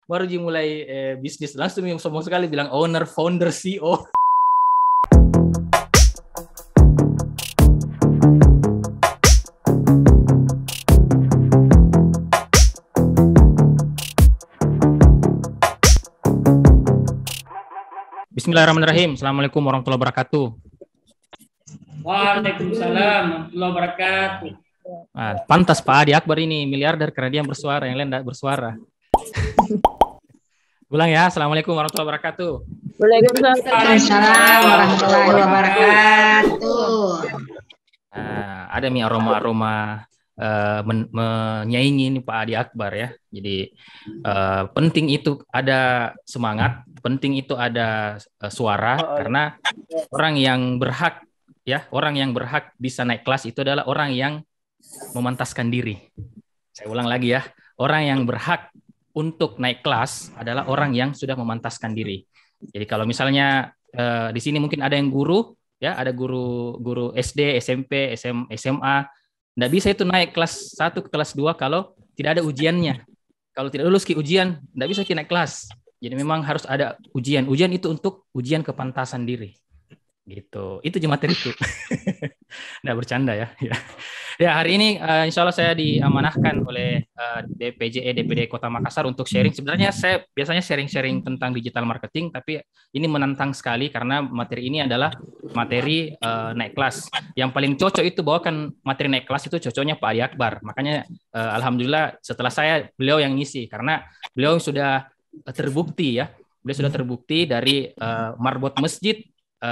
baru mulai bisnis langsung yang sombong sekali bilang owner, founder, CEO. Bismillahirrahmanirrahim. Assalamualaikum warahmatullahi wabarakatuh. Waalaikumsalam warahmatullahi wabarakatuh. Nah, pantas Pak Adi Akbar ini miliarder karena dia yang bersuara, yang lain tidak bersuara. Ulang ya. Assalamualaikum warahmatullahi wabarakatuh. Waalaikumsalam warahmatullahi wabarakatuh. Ada nih aroma-aroma menyaingi nih Pak Adi Akbar ya. Jadi penting itu ada semangat, penting itu ada suara karena orang yang berhak ya, orang yang berhak bisa naik kelas itu adalah orang yang memantaskan diri. Saya ulang lagi ya, orang yang berhak untuk naik kelas adalah orang yang sudah memantaskan diri. Jadi kalau misalnya di sini mungkin ada yang guru ya, ada guru SD, SMP, SMA, nggak bisa itu naik kelas 1 ke kelas 2 kalau tidak ada ujiannya. Kalau tidak lulus ke ujian, nggak bisa naik kelas. Jadi memang harus ada ujian. Ujian itu untuk ujian kepantasan diri. Gitu. Itu materi itu. Nggak bercanda ya. Ya, hari ini insya Allah saya diamanahkan oleh DPJE DPD Kota Makassar untuk sharing. Sebenarnya saya biasanya sharing-sharing tentang digital marketing, tapi ini menantang sekali karena materi ini adalah materi naik kelas. Yang paling cocok itu bawakan materi naik kelas itu cocoknya Pak Adi Akbar. Makanya alhamdulillah setelah saya beliau yang ngisi karena beliau sudah terbukti ya. Beliau sudah terbukti dari marbot masjid,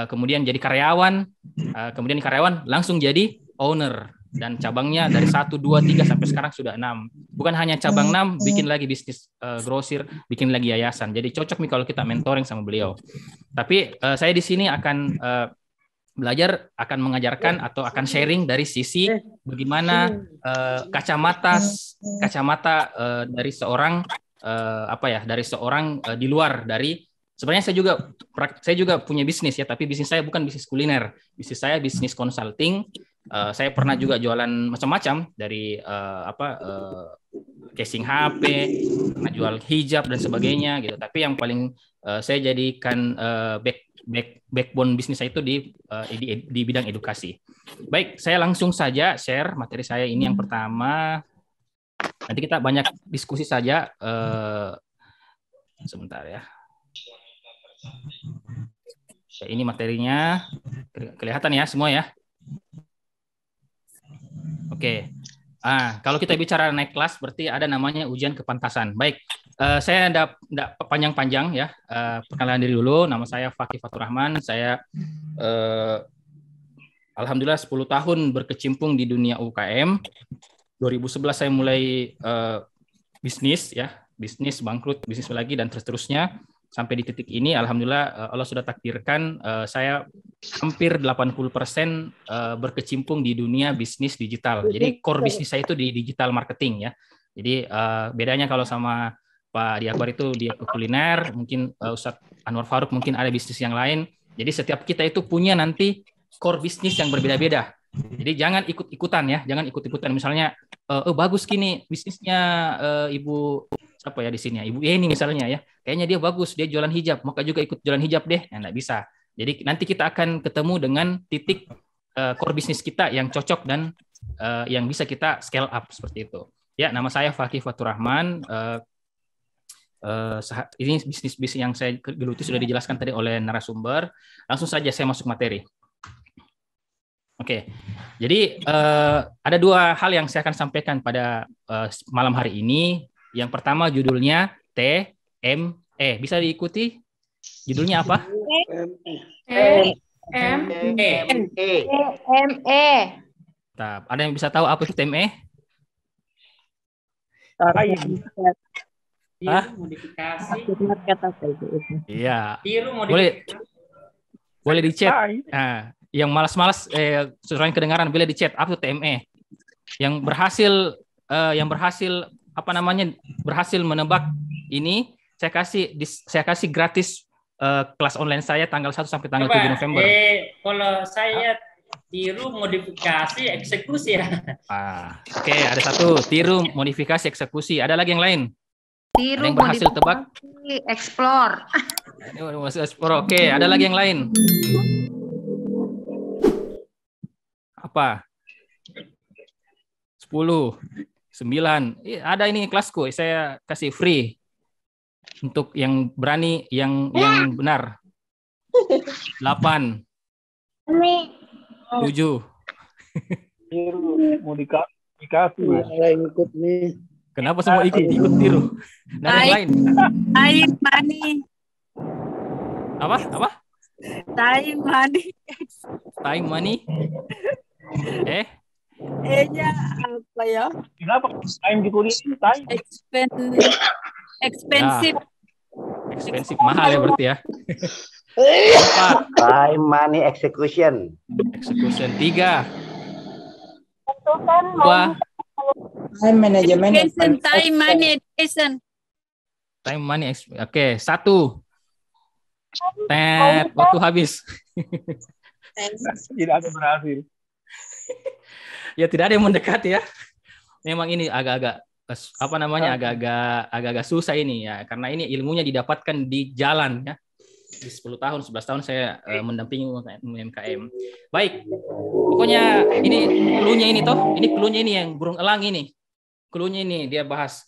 kemudian jadi karyawan, kemudian karyawan langsung jadi owner. Dan cabangnya dari 1, 2, 3 sampai sekarang sudah 6. Bukan hanya cabang 6, bikin lagi bisnis grosir, bikin lagi yayasan. Jadi cocok nih kalau kita mentoring sama beliau. Tapi saya di sini akan belajar, akan mengajarkan atau akan sharing dari sisi bagaimana kacamata dari seorang dari seorang di luar dari. Sebenarnya saya juga punya bisnis ya, tapi bisnis saya bukan bisnis kuliner. Bisnis saya bisnis consulting. Saya pernah juga jualan macam-macam dari casing HP, pernah jual hijab dan sebagainya gitu. Tapi yang paling saya jadikan backbone bisnis saya itu di bidang edukasi. Baik, saya langsung saja share materi saya ini yang pertama. Nanti kita banyak diskusi saja. Sebentar ya. Ini materinya kelihatan ya semua ya. Oke. Kalau kita bicara naik kelas berarti ada namanya ujian kepantasan. Baik, saya enggak panjang-panjang ya. Perkenalan diri dulu. Nama saya Fakih Fatur Rahman. Saya alhamdulillah 10 tahun berkecimpung di dunia UKM. 2011 saya mulai bisnis ya, bisnis bangkrut, bisnis lagi dan terusnya. Sampai di titik ini, alhamdulillah Allah sudah takdirkan saya hampir 80% berkecimpung di dunia bisnis digital. Jadi core bisnis saya itu di digital marketing ya. Jadi bedanya kalau sama Pak Adi Akbar itu dia ke kuliner, mungkin Ustadz Anwar Farouk mungkin ada bisnis yang lain. Jadi setiap kita itu punya nanti core bisnis yang berbeda-beda. Jadi jangan ikut-ikutan ya, jangan ikut-ikutan. Misalnya, bagus gini bisnisnya Ibu apa ya di sini ya, Ibu Yeni misalnya ya, kayaknya dia bagus, dia jualan hijab, maka juga ikut jualan hijab deh. Nah, nggak bisa. Jadi nanti kita akan ketemu dengan titik core bisnis kita yang cocok dan yang bisa kita scale up seperti itu. Ya, nama saya Fakih Fatur Rahman. Ini bisnis yang saya geluti sudah dijelaskan tadi oleh narasumber. Langsung saja saya masuk materi. Oke, jadi ada 2 hal yang saya akan sampaikan pada malam hari ini. Yang pertama judulnya TME. Bisa diikuti? Judulnya apa? TME. Ada yang bisa tahu apa itu TME? Modifikasi. Iya. Boleh di chat. Nah, yang malas-malas suaranya kedengaran boleh di chat apa itu TME. Yang berhasil berhasil menebak ini saya kasih gratis kelas online saya tanggal 1 sampai tanggal 7 November. Kalau saya tiru modifikasi eksekusi ya. Oke, ada 1 tiru modifikasi eksekusi. Ada lagi yang lain? Ada yang berhasil tebak? Explore. Ini masih explore. Oke, ada lagi yang lain. Apa? 10, 9. Ada ini kelasku, saya kasih free. Untuk yang berani, yang benar. 8, 7. Mau dikasih. Ikut nih. Kenapa semua ikut tiru? Dan yang lain. Time money. Apa? Time money. Time money. E-nya apa ya? Kenapa time di kuliah? Time. Expensive. Expensive, mahal ya berarti ya. 4. Time money execution. Execution 3. 2. Time management. Time money education. Time money. Oke, 1. Waktu habis. Tidak ada berhasil. Ya tidak ada yang mendekat ya. Memang ini agak-agak agak-agak susah ini ya, karena ini ilmunya didapatkan di jalan ya. Di 10 tahun, 11 tahun saya mendampingi UMKM. Baik. Pokoknya ini clue-nya ini toh. Ini clue-nya ini yang burung elang ini. Clue-nya ini dia bahas.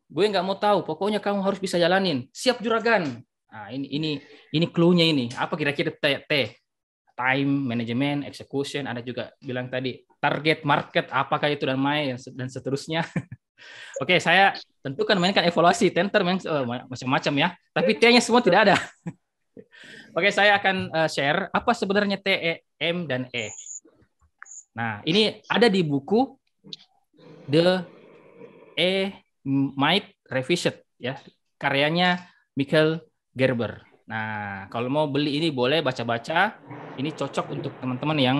Gue nggak mau tahu, pokoknya kamu harus bisa jalanin. Siap juragan. Nah, ini clue-nya ini. Apa kira-kira T? Time management, execution, ada juga bilang tadi target market, apakah itu dan seterusnya. Oke, saya tentukan mainkan evaluasi, tenter macam-macam ya. Tapi T-nya semua tidak ada. Oke, saya akan share apa sebenarnya T, E, M, dan E. Nah, ini ada di buku The E-Myth Revisit ya, karyanya Michael Gerber. Nah, kalau mau beli ini boleh baca-baca. Ini cocok untuk teman-teman yang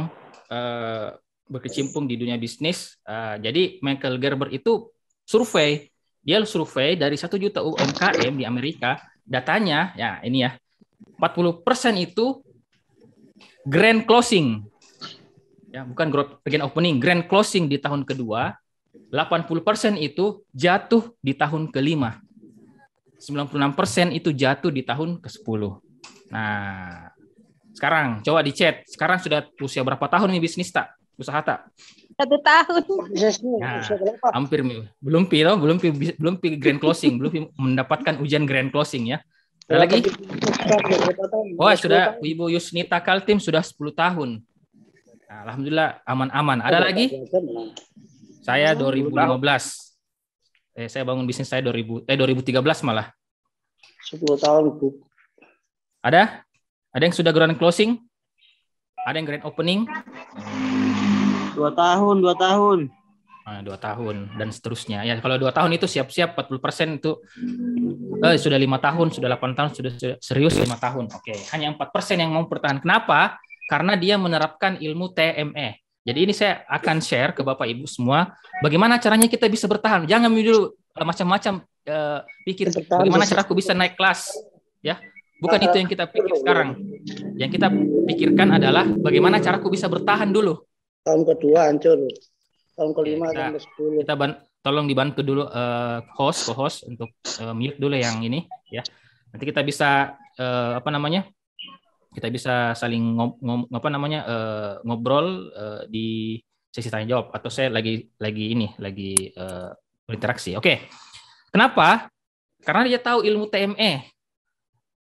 berkecimpung di dunia bisnis. Jadi Michael Gerber itu dia survei dari 1 juta UMKM di Amerika. Datanya, ya ini ya, 40% itu grand closing. Ya, bukan grand opening, grand closing di tahun kedua. 80% itu jatuh di tahun kelima. 96% itu jatuh di tahun ke-10. Nah, sekarang coba di chat. Sekarang sudah usia berapa tahun nih bisnis tak? Usaha tak? 1 tahun. Nah, hampir belum grand closing, belum mendapatkan ujian grand closing ya. Ada lagi? Oh, sudah Ibu Yusnita Kaltim sudah 10 tahun. Nah, alhamdulillah aman-aman. Ada lagi? Saya 2015. Saya bangun bisnis saya 2013 malah. 10 tahun, Bu. Ada? Ada yang sudah grand closing? Ada yang grand opening? 2 tahun. Nah, 2 tahun dan seterusnya. Ya, kalau 2 tahun itu siap-siap 40% itu sudah 5 tahun, sudah 8 tahun, sudah serius 5 tahun. Oke, hanya 4% yang mau bertahan. Kenapa? Karena dia menerapkan ilmu TME. Jadi ini saya akan share ke Bapak Ibu semua bagaimana caranya kita bisa bertahan. Jangan dulu macam-macam pikir bagaimana cara aku bisa naik kelas, ya. Bukan itu yang kita pikir sekarang. Yang kita pikirkan adalah bagaimana cara aku bisa bertahan dulu. Tahun kedua hancur. Tahun kelima sampai 10. Kita tolong dibantu dulu co-host untuk mute dulu yang ini, ya. Nanti kita bisa kita bisa saling ngobrol di sesi tanya jawab, atau saya lagi berinteraksi. Oke. Kenapa? Karena dia tahu ilmu TME.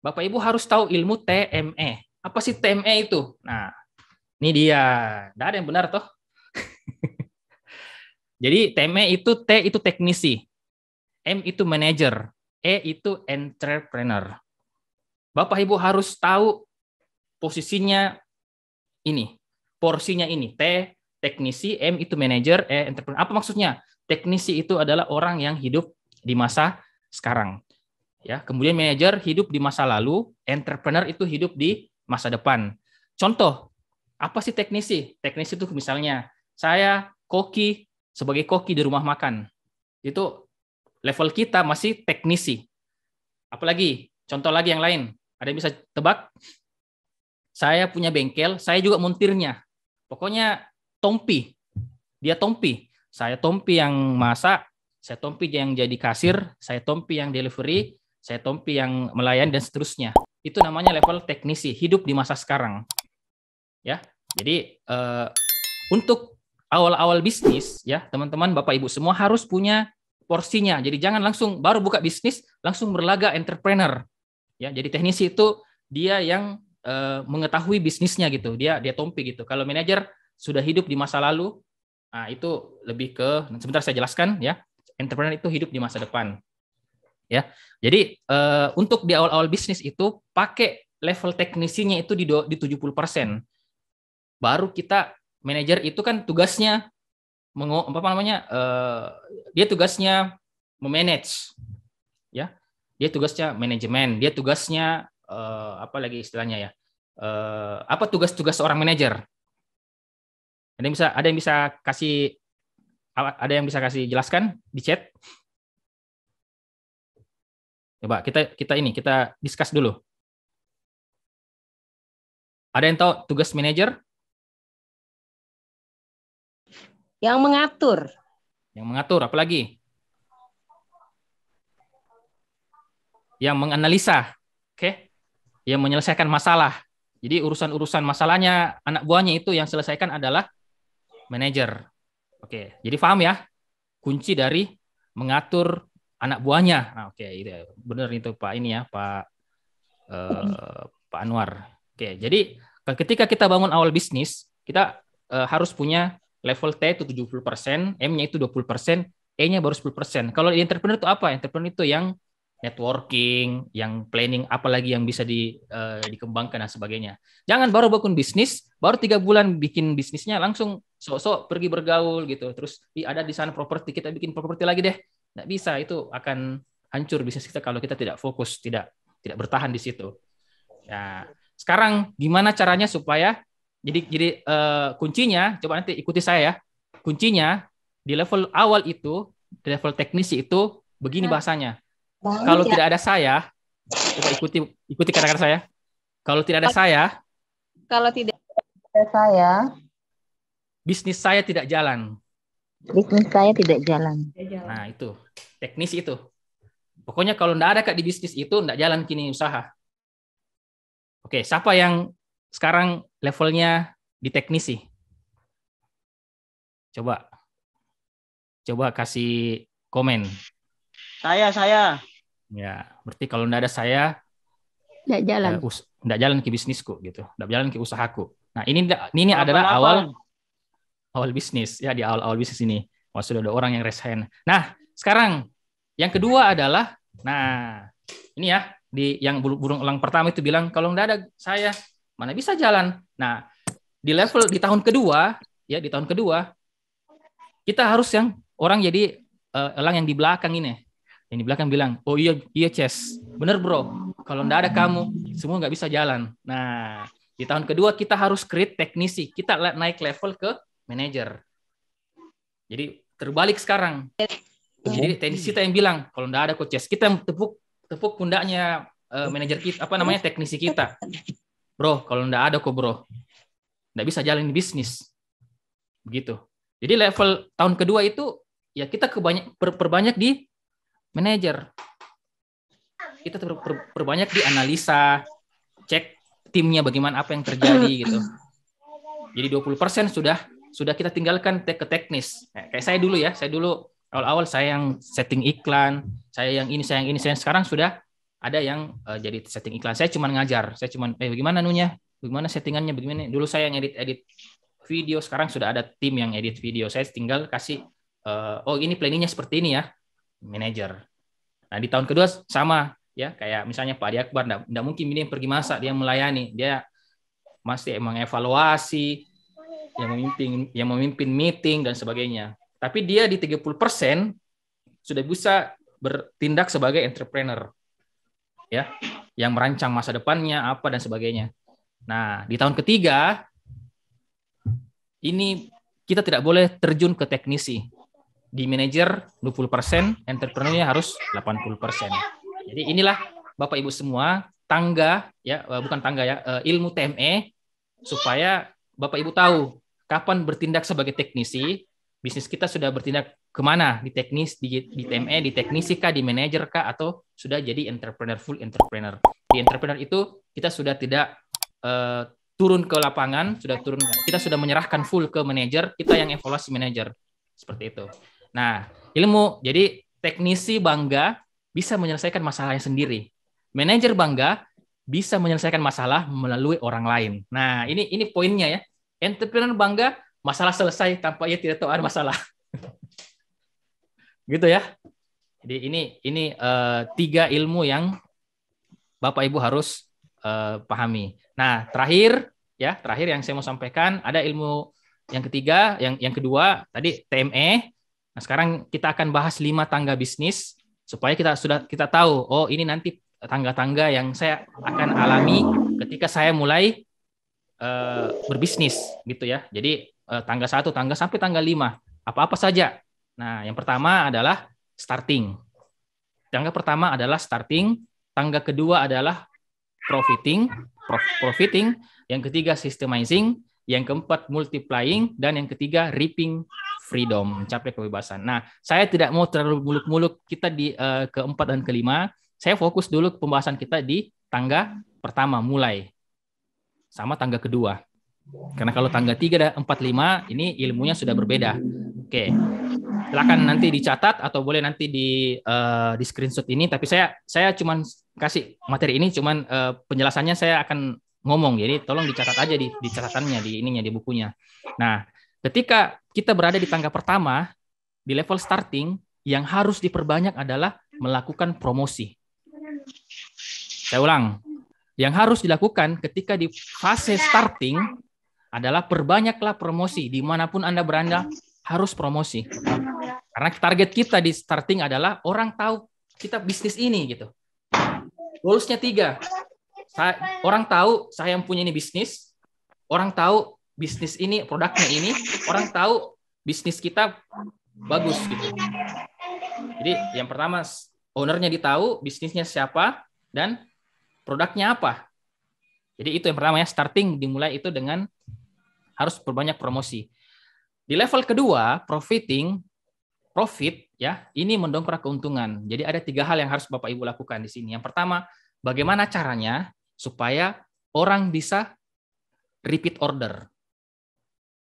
Bapak Ibu harus tahu ilmu TME. Apa sih TME itu? Nah, ini dia. Tidak ada yang benar toh. Jadi TME itu, T itu teknisi, M itu manager, E itu entrepreneur. Bapak Ibu harus tahu posisinya ini, porsinya ini. T teknisi, M itu manager, E entrepreneur. Apa maksudnya? Teknisi itu adalah orang yang hidup di masa sekarang. Ya, kemudian manajer hidup di masa lalu, entrepreneur itu hidup di masa depan. Contoh, apa sih teknisi? Teknisi itu misalnya saya sebagai koki di rumah makan. Itu level kita masih teknisi. Apalagi contoh lagi yang lain. Ada yang bisa tebak? Saya punya bengkel, saya juga montirnya. Pokoknya tompi. Dia tompi. Saya tompi yang masak, saya Tompi yang jadi kasir, saya Tompi yang delivery, saya Tompi yang melayani dan seterusnya. Itu namanya level teknisi, hidup di masa sekarang. Ya. Jadi untuk awal-awal bisnis ya, teman-teman, Bapak Ibu semua harus punya porsinya. Jadi jangan langsung baru buka bisnis langsung berlaga entrepreneur. Ya, jadi teknisi itu dia yang mengetahui bisnisnya gitu. Dia Tompi gitu. Kalau manajer sudah hidup di masa lalu, nah itu lebih ke sebentar saya jelaskan ya. Entrepreneur itu hidup di masa depan. Ya. Jadi untuk di awal-awal bisnis itu pakai level teknisinya itu di 70%. Baru kita manajer itu kan tugasnya dia tugasnya memanage. Ya. Dia tugasnya manajemen, dia tugasnya apa lagi istilahnya ya? Apa tugas-tugas seorang manajer? Ada yang bisa kasih jelaskan di chat? Coba kita discuss dulu. Ada yang tahu tugas manajer? Yang mengatur. Yang mengatur, apa lagi? Yang menganalisa, oke? Yang menyelesaikan masalah. Jadi urusan-urusan masalahnya anak buahnya itu yang selesaikan adalah manajer. Oke, jadi paham ya? Kunci dari mengatur anak buahnya. Nah, oke, itu benar itu Pak ini ya, Pak Anwar. Oke, jadi ketika kita bangun awal bisnis, kita harus punya level T itu 70%, M-nya itu 20%, E-nya baru 10%. Kalau di entrepreneur itu apa? Entrepreneur itu yang networking, yang planning, apalagi yang bisa dikembangkan dan sebagainya. Jangan baru bangun bisnis, baru 3 bulan bikin bisnisnya langsung sok-sok pergi bergaul gitu. Terus ada di sana properti, kita bikin properti lagi deh. Nggak bisa, itu akan hancur bisnis kita kalau kita tidak fokus, tidak bertahan di situ. Ya, sekarang gimana caranya supaya jadi kuncinya, coba nanti ikuti saya ya. Kuncinya di level awal itu, di level teknisi itu begini bahasanya. Kalau tidak ada saya, coba ikuti kata-kata saya. Kalau tidak ada saya, bisnis saya tidak jalan. Nah, itu. Teknis itu. Pokoknya kalau tidak ada Kak di bisnis itu, tidak jalan kini usaha. Oke, siapa yang sekarang levelnya di teknisi? Coba kasih komen. Saya. Ya, berarti kalau tidak ada saya, Tidak jalan. Tidak jalan ke bisnisku gitu, tidak jalan ke usahaku. Nah, ini adalah awal bisnis ya, di awal bisnis ini. Sudah ada orang yang raise hand. Nah, sekarang yang kedua adalah, nah ini ya, yang burung elang pertama itu bilang kalau tidak ada saya mana bisa jalan. Nah, di tahun kedua ya, di tahun kedua kita harus yang orang jadi elang yang di belakang ini. Yang di belakang bilang, oh iya Ces, bener bro, kalau nggak ada kamu, semua nggak bisa jalan. Nah, di tahun kedua kita harus create teknisi, kita naik level ke manajer. Jadi terbalik sekarang. Jadi teknisi kita yang bilang, kalau nggak ada coach Ces, kita tepuk pundaknya manajer kita, teknisi kita. Bro, kalau nggak ada kok bro, nggak bisa jalan bisnis. Begitu. Jadi level tahun kedua itu, ya kita perbanyak di manajer. Kita perbanyak di analisa, cek timnya bagaimana, apa yang terjadi gitu. Jadi 20% sudah kita tinggalkan ke teknis. Kayak saya dulu awal-awal saya yang setting iklan, saya yang ini. Sekarang sudah ada yang jadi setting iklan. Saya cuma ngajar, bagaimana bagaimana settingannya, bagaimana. Dulu saya yang edit video, sekarang sudah ada tim yang edit video. Saya tinggal kasih, ini planningnya seperti ini ya, manajer. Nah, di tahun kedua sama ya, kayak misalnya Pak Adi Akbar, enggak mungkin ini yang pergi masak, dia melayani, dia masih mengevaluasi, yang memimpin meeting dan sebagainya. Tapi dia di 30% sudah bisa bertindak sebagai entrepreneur. Ya, yang merancang masa depannya apa dan sebagainya. Nah, di tahun ketiga ini kita tidak boleh terjun ke teknisi. Di manajer 20%, entrepreneurnya harus 80%. Jadi inilah Bapak Ibu semua ilmu TME supaya Bapak Ibu tahu kapan bertindak sebagai teknisi, bisnis kita sudah bertindak kemana? Di teknis, di TME, di teknisi kah, di manajer kah, atau sudah jadi entrepreneur, full entrepreneur. Di entrepreneur itu kita sudah tidak turun ke lapangan, kita sudah menyerahkan full ke manajer, kita yang evaluasi manajer. Seperti itu. Nah, ilmu, jadi teknisi bangga bisa menyelesaikan masalahnya sendiri. Manajer bangga bisa menyelesaikan masalah melalui orang lain. Nah, ini poinnya ya. Entrepreneur bangga, masalah selesai tanpa ia tidak tahu ada masalah. Gitu ya. Jadi ini 3 ilmu yang Bapak Ibu harus pahami. Nah, terakhir yang saya mau sampaikan ada ilmu yang ketiga, yang kedua tadi TME. Nah, sekarang kita akan bahas 5 tangga bisnis supaya kita tahu, oh ini nanti tangga-tangga yang saya akan alami ketika saya mulai berbisnis gitu ya. Jadi tangga 1, tangga sampai tangga 5. Apa-apa saja. Nah, yang pertama adalah starting. Tangga pertama adalah starting, tangga kedua adalah profiting, yang ketiga systemizing, yang keempat multiplying, dan yang ketiga reaping freedom, mencapai kebebasan. Nah, saya tidak mau terlalu muluk-muluk kita di keempat dan kelima. Saya fokus dulu pembahasan kita di tangga pertama, mulai. Sama tangga kedua. Karena kalau tangga 3 dan 4, 5, ini ilmunya sudah berbeda. Oke. Silakan nanti dicatat atau boleh nanti di screenshot ini, tapi saya cuman kasih materi ini, cuman penjelasannya saya akan ngomong, jadi tolong dicatat aja di catatannya, di bukunya. Nah, ketika kita berada di tangga pertama di level starting, yang harus diperbanyak adalah melakukan promosi. Saya ulang, yang harus dilakukan ketika di fase starting adalah perbanyaklah promosi, dimanapun Anda berada harus promosi. Karena target kita di starting adalah orang tahu kita bisnis ini gitu. Goals-nya 3. Orang tahu saya yang punya ini bisnis, orang tahu bisnis ini, produknya ini, orang tahu bisnis kita bagus gitu. Jadi yang pertama ownernya ditahu, bisnisnya siapa, dan produknya apa. Jadi itu yang pertama ya, starting dimulai itu dengan harus perbanyak promosi. Di level kedua, profit ya, ini mendongkrak keuntungan. Jadi ada 3 hal yang harus Bapak Ibu lakukan di sini. Yang pertama, bagaimana caranya supaya orang bisa repeat order.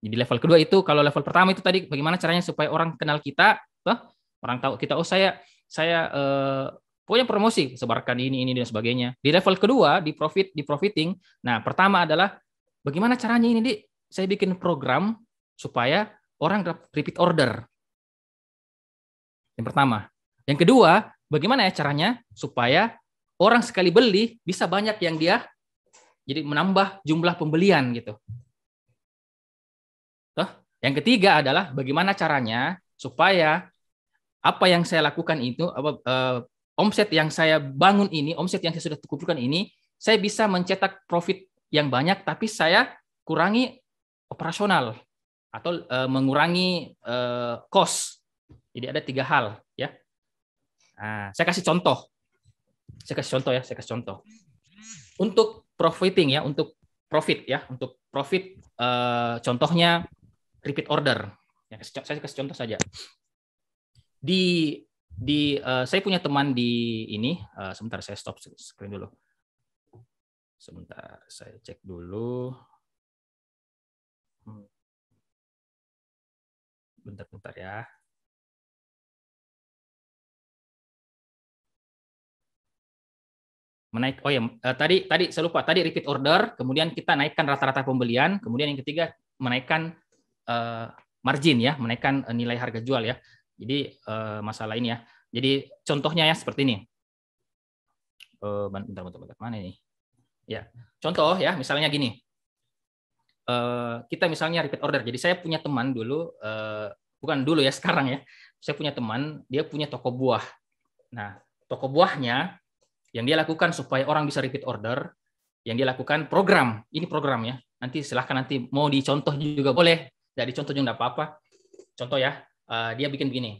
Jadi level kedua itu, kalau level pertama itu tadi bagaimana caranya supaya orang kenal kita, orang tahu kita, oh saya punya promosi, sebarkan ini dan sebagainya. Di level kedua, di profiting, nah pertama adalah bagaimana caranya ini, Dik? Saya bikin program supaya orang repeat order. Yang pertama. Yang kedua, bagaimana ya caranya supaya orang sekali beli bisa banyak yang dia, jadi menambah jumlah pembelian gitu. Yang ketiga adalah bagaimana caranya supaya apa yang saya lakukan itu, omset yang saya bangun ini, omset yang saya sudah kumpulkan ini, saya bisa mencetak profit yang banyak, tapi saya kurangi operasional atau mengurangi cost. Jadi ada 3 hal ya. Nah, saya kasih contoh. Untuk profiting ya, untuk profit contohnya repeat order. Ya, saya kasih contoh saja. Saya punya teman di ini, sebentar saya stop screen dulu. Sebentar saya cek dulu. Bentar ya. Tadi saya lupa, tadi repeat order, kemudian kita naikkan rata-rata pembelian, kemudian yang ketiga menaikkan margin ya, menaikkan nilai harga jual ya. Jadi masalah ini ya. Jadi contohnya ya seperti ini. Bentar mana ini? Ya, contoh ya, misalnya gini. Kita misalnya repeat order. Jadi saya punya teman dulu, bukan dulu ya, sekarang ya. Saya punya teman, dia punya toko buah. Nah, toko buahnya yang dia lakukan supaya orang bisa repeat order, yang dia lakukan program. Ini program ya. Nanti silahkan nanti mau dicontoh juga boleh. Tidak dicontoh juga nggak apa-apa. Contoh ya, dia bikin begini.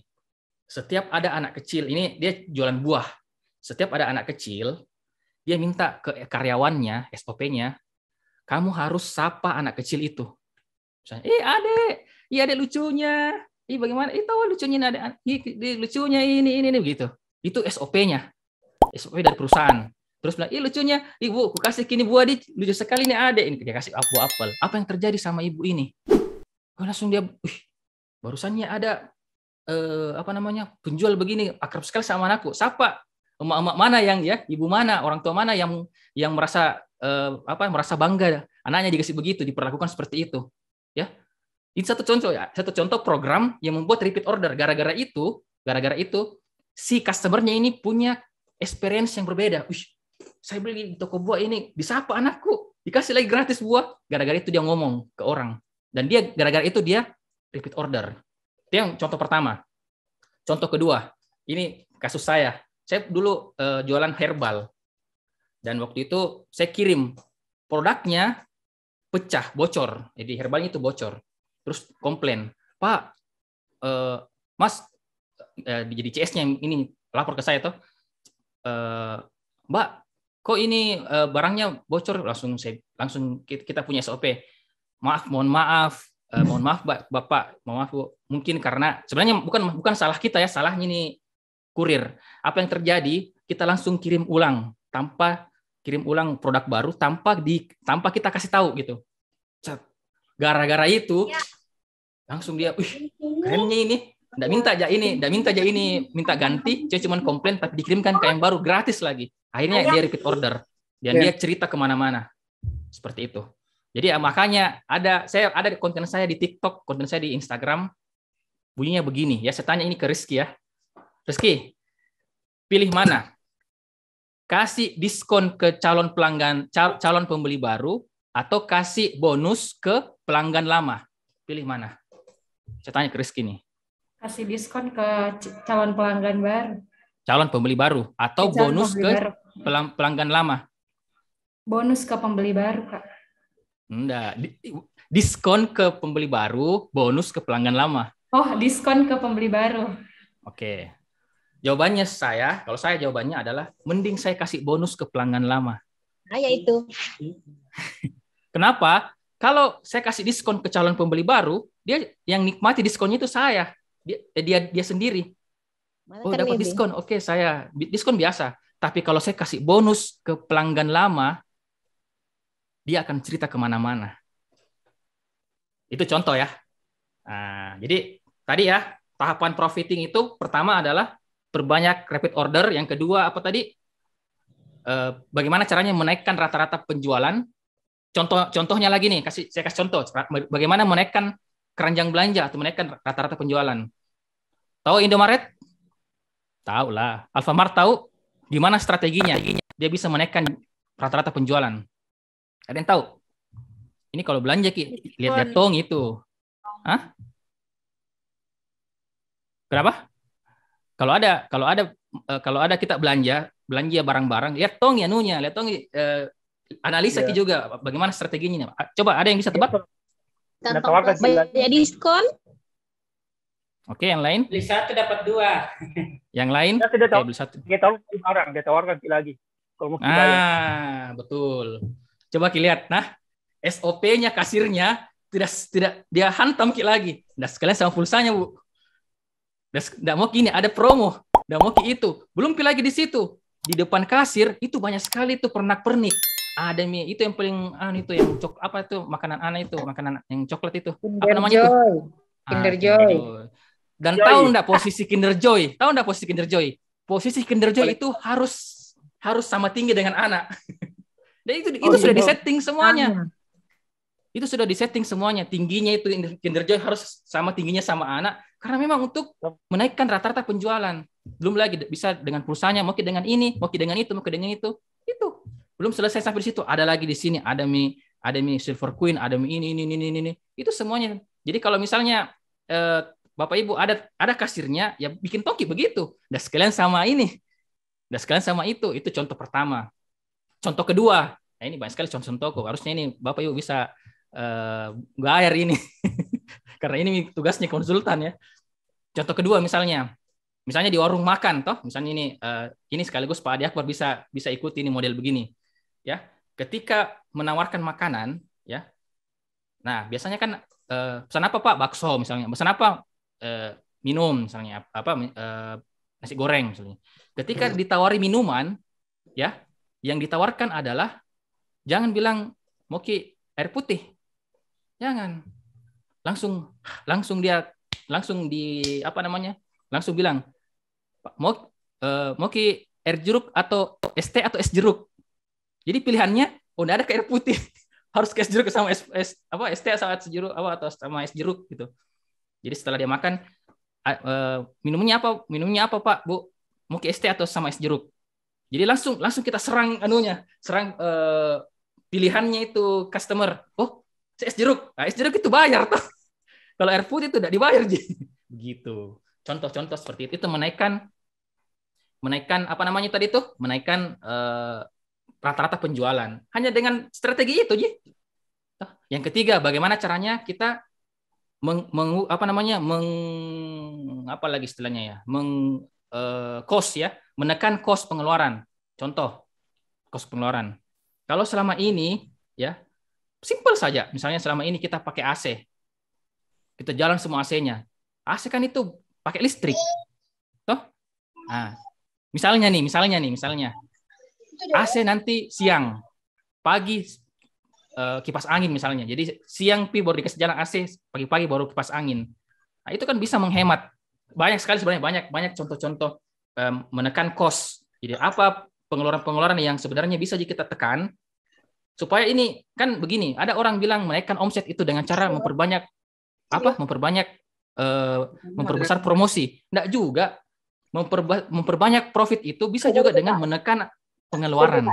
Setiap ada anak kecil, ini dia jualan buah. Setiap ada anak kecil, dia minta ke karyawannya, SOP-nya, kamu harus sapa anak kecil itu. Misalnya, adek lucunya. bagaimana? Tahu lucunya ada lucunya ini begitu. Itu SOP-nya. SOP dari perusahaan. Terus bilang, lucunya, ibu, aku kasih kini buah di lucu sekali nih ada ini. Dia kasih buah apel. Apa yang terjadi sama ibu ini? Langsung dia, barusannya ada penjual begini akrab sekali sama anakku. Siapa? Emak-emak mana yang ibu mana, orang tua mana yang merasa merasa bangga anaknya dikasih begitu, diperlakukan seperti itu, ya. Ini satu contoh program yang membuat repeat order. Gara-gara itu si customernya ini punya experience yang berbeda. Saya beli di toko buah ini, disapa anakku, dikasih lagi gratis buah. Gara-gara itu dia ngomong ke orang. Dan gara-gara itu dia repeat order. Itu yang contoh pertama. Contoh kedua, ini kasus saya. Saya dulu jualan herbal. Dan waktu itu saya kirim produknya pecah, bocor. Jadi herbalnya itu bocor. Terus komplain, Pak, Mas, jadi CS-nya ini lapor ke saya tuh, Mbak, kok ini barangnya bocor? Langsung kita punya SOP. Mohon maaf Bapak, mohon maaf Bu. Mungkin karena sebenarnya bukan salah kita ya, salahnya ini kurir. Apa yang terjadi? Kita langsung kirim ulang produk baru tanpa kita kasih tahu gitu. Gara-gara itu langsung dia, kerennya ini. Nggak minta aja ini, minta ganti, dia cuma komplain tapi dikirimkan ke yang baru gratis lagi. Akhirnya dia repeat order dan dia cerita kemana-mana seperti itu. Jadi makanya ada konten saya di TikTok, konten saya di Instagram, bunyinya begini ya. Saya tanya ini ke Rizky ya, Rizky, pilih mana? Kasih diskon ke calon pembeli baru atau kasih bonus ke pelanggan lama? Pilih mana? Saya tanya ke Rizky nih. Kasih diskon ke calon pelanggan baru. Calon pembeli baru atau bonus ke pelanggan lama? Bonus ke pembeli baru, Kak. Enggak. Diskon ke pembeli baru, bonus ke pelanggan lama. Oh, diskon ke pembeli baru. Oke. Jawabannya kalau saya jawabannya adalah mending saya kasih bonus ke pelanggan lama. Ya itu. Kenapa? Kalau saya kasih diskon ke calon pembeli baru, dia yang nikmati diskonnya itu saya. Dia sendiri. Dapat diskon. Oke, saya diskon biasa. Tapi kalau saya kasih bonus ke pelanggan lama, dia akan cerita kemana-mana. Itu contoh ya. Nah, jadi tadi ya, tahapan profiting itu pertama adalah perbanyak repeat order. Yang kedua apa tadi? Bagaimana caranya menaikkan rata-rata penjualan. Contohnya lagi nih, saya kasih contoh. Bagaimana menaikkan keranjang belanja atau menaikkan rata-rata penjualan. Tahu Indomaret? Tahu lah. Alfamart tahu? Gimana strateginya? Dia bisa menaikkan rata-rata penjualan. Ada yang tahu? Ini kalau belanja lihat tong itu. Hah? Kenapa? Kalau ada kita belanja barang-barang, lihat tong ya nunya, lihat tong analisa juga bagaimana strateginya. Coba ada yang bisa tebak? Banyak diskon. Oke, yang lain? Beli satu dapat dua. Yang lain? Beli satu. Dia tawarkan lagi. Kalau mau Betul. Coba lihat. Nah, SOP-nya kasirnya tidak dia hantam lagi. Nah, sekalian sama pulsanya, Bu. Nggak mau gini, ada promo. Nggak mau itu. Belum lagi di situ. Di depan kasir itu banyak sekali tuh pernak-pernik. Ada mie itu yang paling itu yang apa itu makanan itu makanan yang coklat itu apa namanya itu? Kinder Joy. Dan tahu enggak posisi Kinder Joy? Posisi Kinder Joy itu harus sama tinggi dengan anak. Dan itu sudah disetting semuanya. Itu sudah disetting semuanya. Tingginya itu Kinder Joy harus sama tingginya sama anak karena memang untuk menaikkan rata-rata penjualan. Belum lagi bisa dengan pulsanya, mau dengan ini, mau dengan itu, mau dengan itu. Itu belum selesai sampai di situ. Ada lagi di sini, ada mie Silver Queen, ada mie ini. Itu semuanya. Jadi kalau misalnya Bapak Ibu ada kasirnya, ya bikin toki begitu. Dan sekalian sama ini. Dan sekalian sama itu. Itu contoh pertama. Contoh kedua. Nah, ini banyak sekali contoh. Harusnya ini Bapak Ibu bisa bayar ini. Karena ini tugasnya konsultan ya. Contoh kedua misalnya di warung makan toh, misalnya ini sekaligus Pak Adi Akbar bisa ikuti ini model begini. Ya, ketika menawarkan makanan, ya. Nah, biasanya kan pesan apa Pak? Bakso misalnya. Pesan apa? minum misalnya nasi goreng misalnya. Ketika ditawari minuman, ya, yang ditawarkan adalah jangan bilang mau ki air putih. Jangan. Langsung Langsung bilang mau ki air jeruk atau es teh atau es jeruk. Jadi pilihannya udah ada ke air putih. Harus ke es jeruk sama es teh sama es jeruk atau sama es jeruk gitu. Jadi setelah dia makan minumnya apa Pak Bu, mau ke es teh atau sama es jeruk. Jadi langsung kita serang pilihannya itu customer. Oh, es jeruk. Nah, es jeruk itu bayar toh. Kalau air putih itu tidak dibayar begitu. Contoh-contoh seperti itu menaikkan apa namanya tadi itu? Menaikkan rata-rata penjualan hanya dengan strategi itu Ji. Yang ketiga, bagaimana caranya kita menekan cost pengeluaran. Contoh, cost pengeluaran. Kalau selama ini ya simple saja, misalnya selama ini kita pakai AC, kita jalan semua AC-nya. AC kan itu pakai listrik, toh? Nah, misalnya AC nanti siang, pagi kipas angin misalnya. Jadi siang baru dikasih jalan AC, pagi-pagi baru kipas angin. Nah, itu kan bisa menghemat. Banyak sekali sebenarnya banyak contoh-contoh menekan cost. Jadi apa pengeluaran-pengeluaran yang sebenarnya bisa kita tekan supaya ini kan begini. Ada orang bilang menaikkan omset itu dengan cara memperbesar promosi. Enggak juga. Memperbanyak profit itu bisa juga dengan menekan pengeluaran.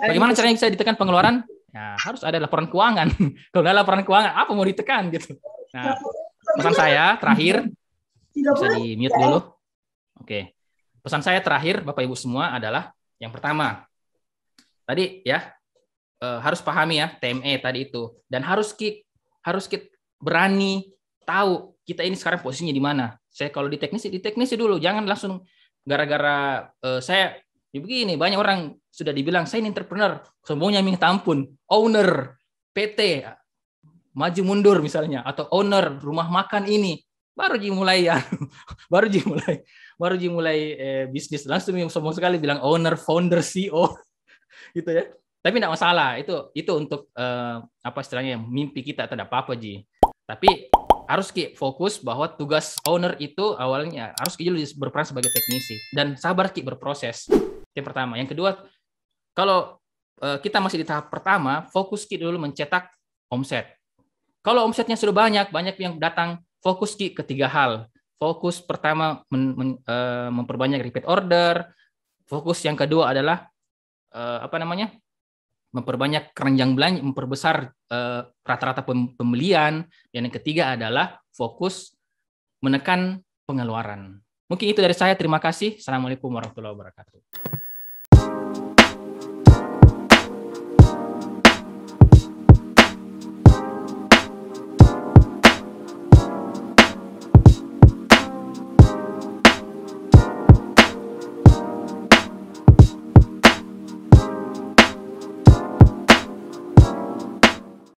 Bagaimana caranya bisa ditekan pengeluaran? Ya, harus ada laporan keuangan. Kalau ada laporan keuangan, apa mau ditekan gitu. Nah, pesan saya terakhir, bisa di-mute dulu. Oke. Pesan saya terakhir, Bapak Ibu semua adalah yang pertama, tadi ya harus pahami ya TME tadi itu, dan harus kita berani tahu kita ini sekarang posisinya di mana. Saya kalau di teknisi dulu, jangan langsung gara-gara saya begini. Banyak orang sudah dibilang saya ini entrepreneur, semuanya minta ampun, owner PT maju mundur misalnya, atau owner rumah makan ini baru dimulai bisnis langsung sombong sekali bilang owner, founder, CEO gitu ya. Tapi tidak masalah, itu untuk apa istilahnya mimpi kita tidak apa-apa Ji. Tapi harus fokus bahwa tugas owner itu awalnya harus berperan sebagai teknisi dan sabar berproses. Yang pertama. Yang kedua, kalau kita masih di tahap pertama, fokus dulu mencetak omset. Kalau omsetnya sudah banyak yang datang, fokus ke 3 hal. Fokus pertama memperbanyak repeat order. Fokus yang kedua adalah memperbanyak keranjang belanja, memperbesar rata-rata pembelian. Dan yang ketiga adalah fokus menekan pengeluaran. Mungkin itu dari saya. Terima kasih. Assalamualaikum warahmatullahi wabarakatuh.